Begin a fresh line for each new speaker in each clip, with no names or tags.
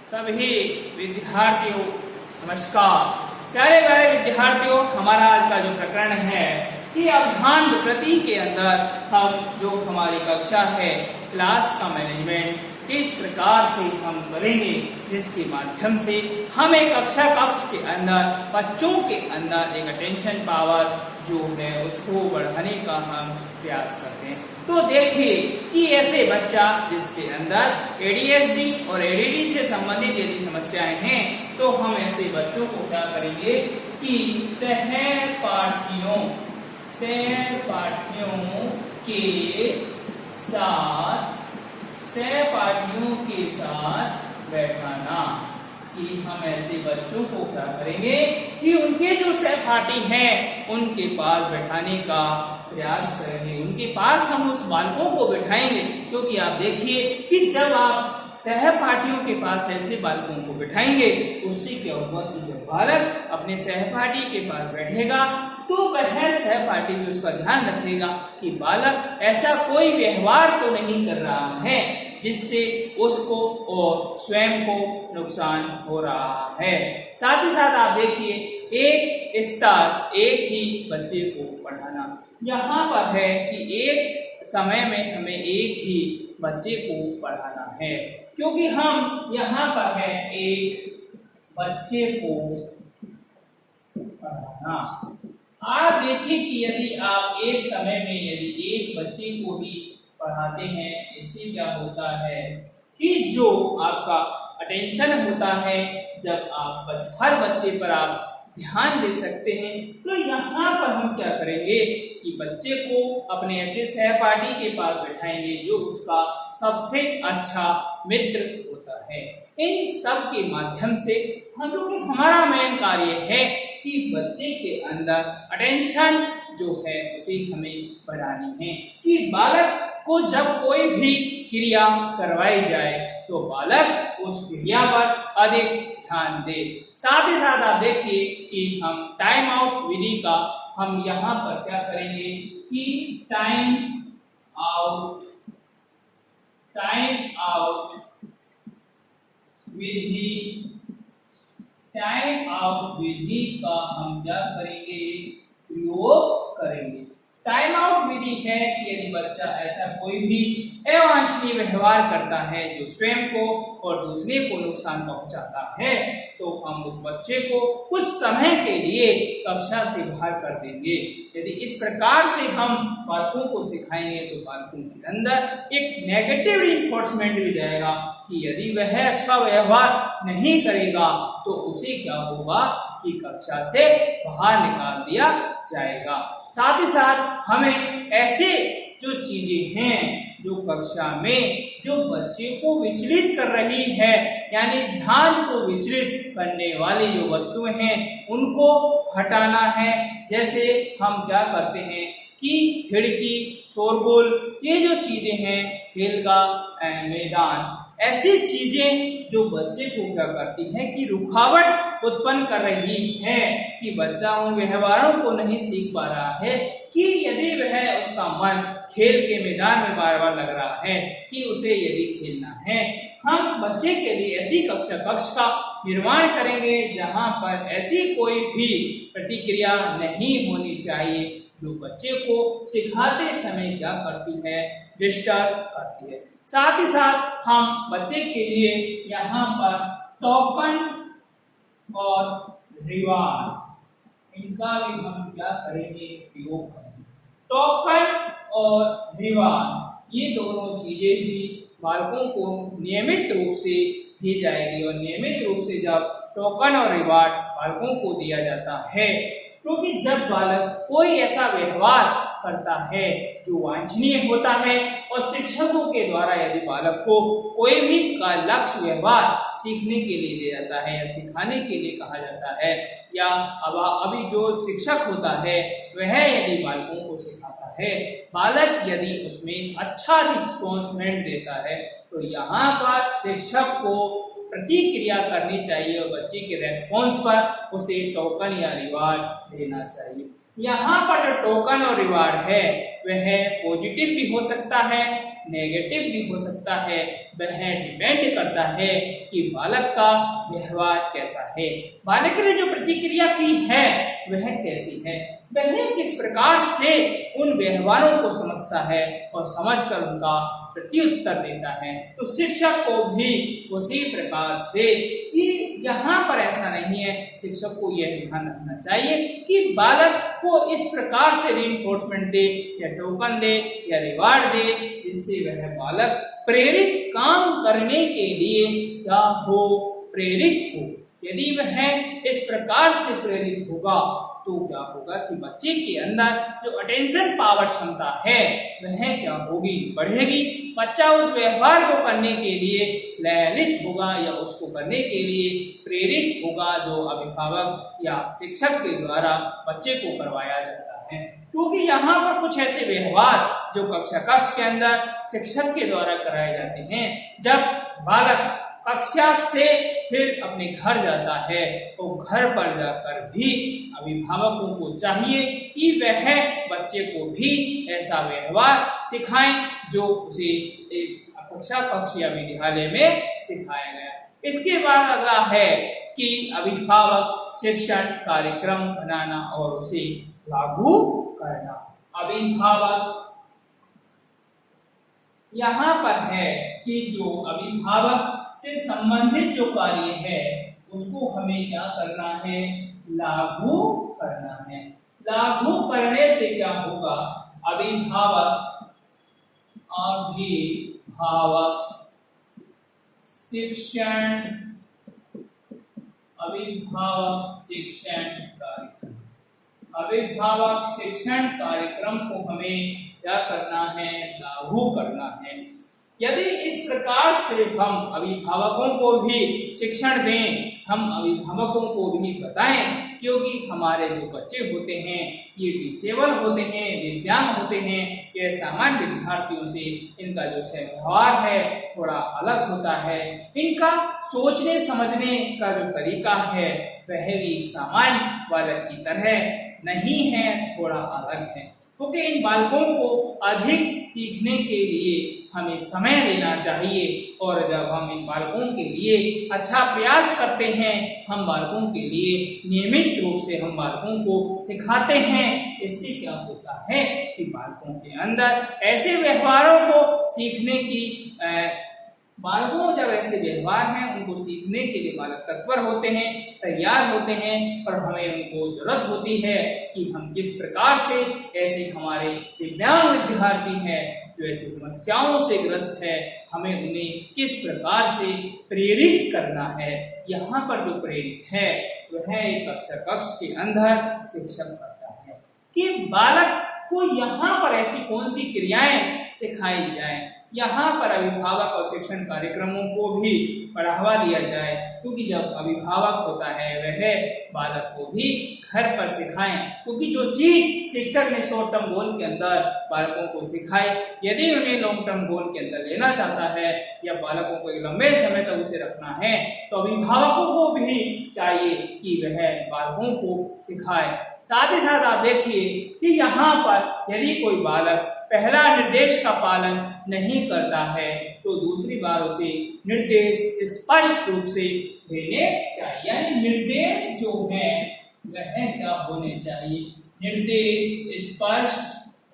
सभी विद्यार्थियों नमस्कार। प्यारे प्यारे विद्यार्थियों, हमारा आज का जो प्रकरण है कि अवधान विकृति के अंदर हम जो हमारी कक्षा है क्लास का मैनेजमेंट किस प्रकार से हम करेंगे, जिसके माध्यम से हम एक कक्ष के अंदर बच्चों के अंदर एक अटेंशन पावर जो है उसको बढ़ाने का हम प्रयास करते हैं। तो देखिए कि ऐसे बच्चा जिसके अंदर एडीएचडी और एडीडी से संबंधित यदि समस्याएं हैं तो हम ऐसे बच्चों को क्या करेंगे कि सहपाठियों के साथ बैठाना, कि हम ऐसे बच्चों को क्या करेंगे कि उनके जो सहपाठी हैं उनके पास बैठाने का प्रयास करेंगे, उनके पास हम उस बालकों को बैठाएंगे। क्योंकि आप देखिए कि जब आप सहपाठियों के पास ऐसे बालकों को बैठाएंगे उससे क्या होगा कि जब बालक अपने सहपाठी के पास बैठेगा तो वह सहपाठी भी उसका ध्यान रखेगा कि बालक ऐसा कोई व्यवहार तो नहीं कर रहा है जिससे उसको और स्वयं को नुकसान हो रहा है। साथ ही साथ आप देखिए एक स्तर एक ही बच्चे को पढ़ाना, यहाँ पर है कि एक समय में हमें एक ही बच्चे को पढ़ाना है, क्योंकि हम यहाँ पर है एक बच्चे को पढ़ाना। आप देखिए कि यदि आप एक समय में यदि एक बच्चे को ही पढ़ाते हैं, इससे क्या होता है कि जो आपका अटेंशन होता है, जब आप हर बच्चे पर आप ध्यान दे सकते हैं, तो यहाँ पर हम क्या करेंगे कि बच्चे को अपने ऐसे सहपाठी के पास बैठाएंगे जो उसका सबसे अच्छा मित्र होता है। इन सब के माध्यम से हमारा मेन कार्य है कि बच्चे के अंदर अटेंशन जो है उसे हमें बढ़ानी है, कि बालक को जब कोई भी क्रिया करवाई जाए तो बालक उस क्रिया पर अधिक ध्यान दे। साथ ही साथ आप देखिए कि हम टाइम आउट विधि का हम यहाँ पर क्या करेंगे कि टाइम आउट विधि का हम क्या करेंगे प्रयोग करेंगे। टाइम आउट विधि है कि यदि बच्चा ऐसा कोई भी अवांछनीय व्यवहार करता है जो स्वयं को और दूसरे को नुकसान पहुंचाता है, तो हम उस बच्चे को कुछ समय के लिए कक्षा से बाहर कर देंगे। यदि इस प्रकार से हम बालकों को सिखाएंगे तो बालकों के अंदर एक नेगेटिव रिइंफोर्समेंट भी जाएगा कि यदि वह अच्छा व्यवहार नहीं करेगा तो उसे क्या होगा कि कक्षा से बाहर निकाल दिया जाएगा। साथ ही साथ हमें ऐसे जो चीजें हैं जो कक्षा में जो बच्चे को विचलित कर रही है, यानी ध्यान को विचलित करने वाली जो वस्तुएं हैं उनको हटाना है। जैसे हम क्या करते हैं कि खिड़की, शोरगुल, ये जो चीजें हैं, खेल का मैदान, ऐसी चीजें जो बच्चे को क्या करती हैं कि रुकावट उत्पन्न कर रही है, कि बच्चा उन व्यवहारों को नहीं सीख पा रहा है, कि यदि वह उसका मन खेल के मैदान में बार बार लग रहा है कि उसे यदि खेलना है, हम बच्चे के लिए ऐसी कक्ष का निर्माण करेंगे जहां पर ऐसी कोई भी प्रतिक्रिया नहीं होनी चाहिए जो बच्चे को सिखाते समय क्या करती है, डिस्टर्ब करती है। साथ ही साथ हम बच्चे के लिए यहाँ पर टोकन और रिवार्ड, इनका भी हम क्या करेंगे प्रयोग करेंगे। टोकन और रिवार्ड ये दोनों चीजें भी बालकों को नियमित रूप से दी जाएगी, और नियमित रूप से जब टोकन और रिवार्ड बालकों को दिया जाता है, क्योंकि जब बालक कोई ऐसा व्यवहार करता है जो वांछनीय होता है और शिक्षकों के द्वारा यदि बालक को कोई भी लक्ष्य व्यवहार सीखने के लिए दिया जाता है या सिखाने के लिए कहा जाता है, या अभी जो शिक्षक होता है वह यदि बालकों को सिखाता है, बालक यदि उसमें अच्छा रिस्पॉन्समेंट देता है तो यहाँ पर शिक्षक को प्रतिक्रिया करनी चाहिए और बच्चे के रेस्पॉन्स पर उसे टोकन या रिवार्ड देना चाहिए। यहाँ पर जो टोकन और रिवार्ड है वह पॉजिटिव भी हो सकता है नेगेटिव भी हो सकता है। वह डिपेंड करता है कि बालक का व्यवहार कैसा है, बालक ने जो प्रतिक्रिया की है वह कैसी है, वह किस प्रकार से उन व्यवहारों को समझता है और समझकर उनका प्रत्युत्तर देता है। तो शिक्षक को भी उसी प्रकार से, कि यहाँ पर ऐसा नहीं है, शिक्षक को यह ध्यान रखना चाहिए कि बालक को इस प्रकार से रीइंफोर्समेंट दे या टोकन दे या रिवार्ड दे जिससे वह बालक प्रेरित काम करने के लिए क्या हो, प्रेरित हो। यदि वह इस प्रकार से प्रेरित होगा तो क्या होगा कि बच्चे के अंदर जो अटेंशन पावर क्षमता है वह क्या होगी, बढ़ेगी। बच्चा उस व्यवहार को करने के लिए ललित होगा या उसको करने के लिए प्रेरित होगा जो अभिभावक या शिक्षक के द्वारा बच्चे को करवाया जाता है। क्योंकि यहाँ पर कुछ ऐसे व्यवहार जो कक्षा कक्ष के अंदर शिक्षक के द्वारा कराए जाते हैं, जब बालक कक्षा से फिर अपने घर जाता है तो घर पर जाकर भी अभिभावकों को चाहिए कि वह बच्चे को भी ऐसा व्यवहार सिखाएं जो उसे कक्षा कक्ष या विद्यालय में सिखाया गया। इसके बाद अगला है कि अभिभावक शिक्षण कार्यक्रम बनाना और उसे लागू करना। अभिभावक यहाँ पर है कि जो अभिभावक से संबंधित जो कार्य है उसको हमें क्या करना है, लागू करना है। लागू करने से क्या होगा, अभिभावक शिक्षण कार्यक्रम, अभिभावक शिक्षण कार्यक्रम को हमें क्या करना है, लागू करना है। यदि इस प्रकार से हम अभिभावकों को भी शिक्षण दें, हम अभिभावकों को भी बताएं, क्योंकि हमारे जो बच्चे होते हैं ये डिसेबल होते हैं, दिव्यांग होते हैं, ये सामान्य विद्यार्थियों से इनका जो व्यवहार है थोड़ा अलग होता है, इनका सोचने समझने का जो तरीका है वह भी सामान्य बालक की तरह नहीं है, थोड़ा अलग है। क्योंकि इन बालकों को अधिक सीखने के लिए हमें समय देना चाहिए और जब हम इन बालकों के लिए अच्छा प्रयास करते हैं, हम बालकों के लिए नियमित रूप से हम बालकों को सिखाते हैं, इससे क्या होता है कि बालकों के अंदर ऐसे व्यवहारों को सीखने की बालकों जब ऐसे व्यवहार हैं उनको सीखने के लिए बालक तत्पर होते हैं, तैयार होते हैं, और हमें उनको जरूरत होती है कि हम किस प्रकार से ऐसे हमारे दिव्यांग विद्यार्थी हैं जो ऐसी समस्याओं से ग्रस्त है, हमें उन्हें किस प्रकार से प्रेरित करना है। यहाँ पर जो प्रेरित है वह एक कक्षा कक्ष के अंदर शिक्षक करता है कि बालक को यहाँ पर ऐसी कौन सी क्रियाएं सिखाई जाए, यहाँ पर अभिभावक और शिक्षण कार्यक्रमों को भी बढ़ावा दिया जाए, क्योंकि जब अभिभावक होता है वह बालक को भी घर पर सिखाएं, क्योंकि जो चीज शिक्षक ने शॉर्ट टर्म गोल के अंदर बालकों को सिखाई, यदि उन्हें लॉन्ग टर्म गोल के अंदर लेना चाहता है या बालकों को एक लंबे समय तक उसे रखना है तो अभिभावकों को भी चाहिए कि वह बालकों को सिखाए। साथ ही साथ आप देखिए कि यहाँ पर यदि कोई बालक पहला निर्देश का पालन नहीं करता है तो दूसरी बार उसे निर्देश स्पष्ट रूप से देने चाहिए। यानी निर्देश जो है वह क्या होने चाहिए, निर्देश स्पष्ट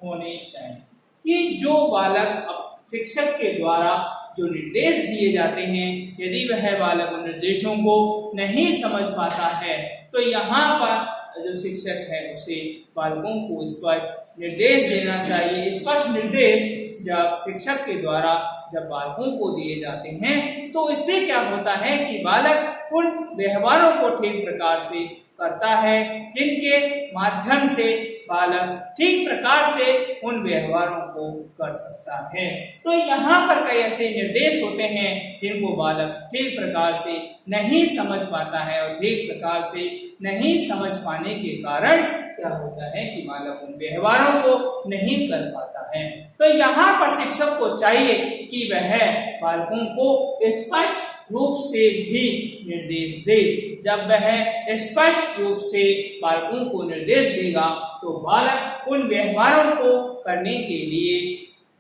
होने चाहिए कि जो बालक शिक्षक के द्वारा जो निर्देश दिए जाते हैं, यदि वह बालक उन निर्देशों को नहीं समझ पाता है तो यहाँ पर जो शिक्षक है उसे बालकों को स्पष्ट निर्देश देना चाहिए। स्पष्ट निर्देश जब शिक्षक के द्वारा जब बालकों को दिए जाते हैं तो इससे क्या होता है कि बालक उन व्यवहारों को ठीक प्रकार से करता है जिनके माध्यम से बालक ठीक प्रकार से उन व्यवहारों को कर सकता है। तो यहाँ पर कई ऐसे निर्देश होते हैं जिनको बालक ठीक प्रकार से नहीं समझ पाता है और ठीक प्रकार से नहीं समझ पाने के कारण क्या होता है कि बालक उन व्यवहारों को नहीं कर पाता है। तो यहाँ पर शिक्षक को चाहिए कि वह बालकों को स्पष्ट रूप से भी निर्देश दे। जब वह स्पष्ट रूप से बालकों को निर्देश देगा तो बालक उन व्यवहारों को करने के लिए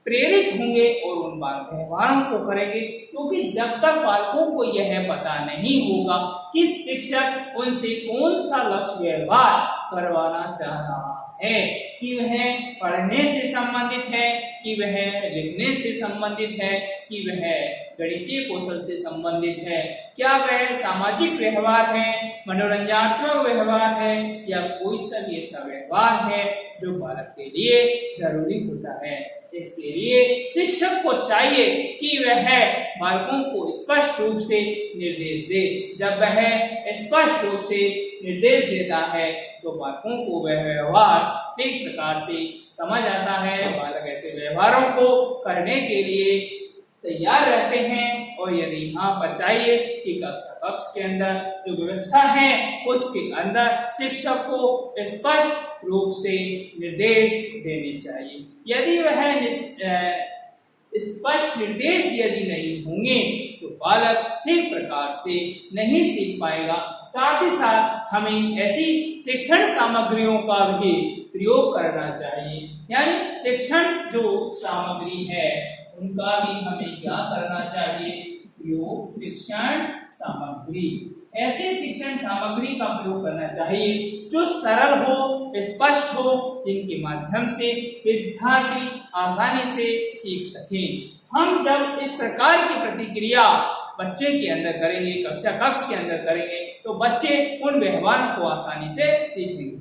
प्रेरित होंगे और उन व्यवहारों को करेंगे, क्योंकि जब तक बालकों को यह पता नहीं होगा कि शिक्षक उनसे कौन सा लक्ष्य व्यवहार करवाना चाह रहा है, कि वह पढ़ने से संबंधित है, कि वह लिखने से संबंधित है, कि वह गणितीय कौशल से संबंधित है, क्या वह सामाजिक व्यवहार है, मनोरंजनात्मक व्यवहार है, या कोई सा भी ऐसा व्यवहार है जो बालक के लिए जरूरी होता है। इसके लिए शिक्षक को चाहिए कि वह बालकों को स्पष्ट रूप से निर्देश दे। जब वह स्पष्ट रूप से निर्देश देता है तो बालकों को वह व्यवहार ठीक प्रकार से समझ आता है। बालक ऐसे व्यवहारों को करने के लिए तैयार रहते हैं, और यदि यहाँ पर चाहिए कि कक्षा कक्ष के अंदर जो व्यवस्था है उसके अंदर शिक्षक को स्पष्ट रूप से निर्देश देने चाहिए। यदि वह स्पष्ट निर्देश यदि नहीं होंगे तो बालक ठीक प्रकार से नहीं सीख पाएगा। साथ ही साथ हमें ऐसी शिक्षण सामग्रियों का भी प्रयोग करना चाहिए, यानी शिक्षण जो सामग्री है उनका भी हमें क्या करना चाहिए, प्रयोग। शिक्षण सामग्री, ऐसे शिक्षण सामग्री का प्रयोग करना चाहिए जो सरल हो, स्पष्ट हो, जिनके माध्यम से विद्यार्थी आसानी से सीख सकें। हम जब इस प्रकार की प्रतिक्रिया बच्चे के अंदर करेंगे, कक्षा कक्ष के अंदर करेंगे, तो बच्चे उन व्यवहारों को आसानी से सीखेंगे।